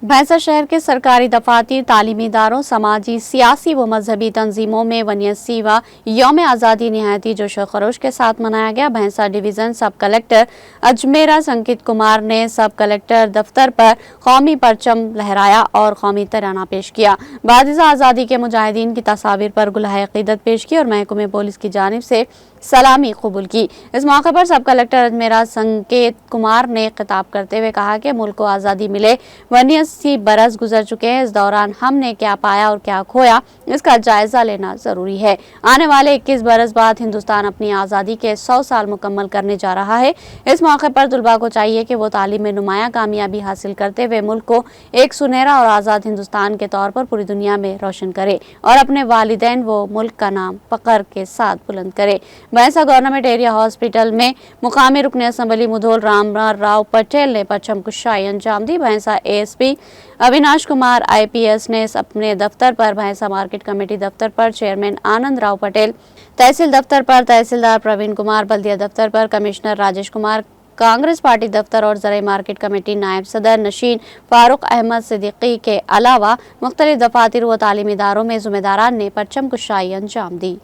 भैंसा शहर के सरकारी दफातर, तालीमी इदारों, समाजी, सियासी व मजहबी तंजीमों में वन्यसी व यौम आज़ादी निहायती जोश व खरोश के साथ मनाया गया। भैंसा डिवीज़न सब कलेक्टर अजमेरा संकित कुमार ने सब कलेक्टर दफ्तर पर कौमी परचम लहराया और कौमी तराना पेश किया। बादिज़ा आज़ादी के मुजाहिदीन की तस्वीर पर गुलाह अक़ीदत पेश की और महकमे पुलिस की जानिब से सलामी कबूल की। इस मौके पर सब कलेक्टर अजमेरा संकेत कुमार ने खिताब करते हुए कहा कि मुल्क को आज़ादी मिले 89 बरस गुजर चुके हैं। इस दौरान हमने क्या पाया और क्या खोया, इसका जायजा लेना जरूरी है। आने वाले 21 बरस बाद हिंदुस्तान अपनी आज़ादी के 100 साल मुकम्मल करने जा रहा है। इस मौके पर तुलबा को चाहिए कि वो तालीम में नुमायां कामयाबी हासिल करते हुए मुल्क को एक सुनहरा और आज़ाद हिंदुस्तान के तौर पर पूरी दुनिया में रोशन करे और अपने वालिदैन व मुल्क का नाम फख्र के साथ बुलंद करे। भैंसा गवर्नमेंट एरिया हॉस्पिटल में मुकामी रुकन असम्बली मुधोल राव पटेल ने परचम कुशाई अंजाम दी। भैंसा ASP अविनाश कुमार IPS ने अपने दफ्तर पर, भैंसा मार्केट कमेटी दफ्तर पर चेयरमैन आनंद राव पटेल, तहसील दफ्तर पर तहसीलदार प्रवीण कुमार, बल्दिया दफ्तर पर कमिश्नर राजेश कुमार, कांग्रेस पार्टी दफ्तर और ज़राई मार्केट कमेटी नायब सदर नशीन फारूक अहमद सिद्दीकी के अलावा मुख्तलिफ दफातर व तालीमी इदारों में ज़िम्मेदारान ने परचम कुशाई अंजाम दी।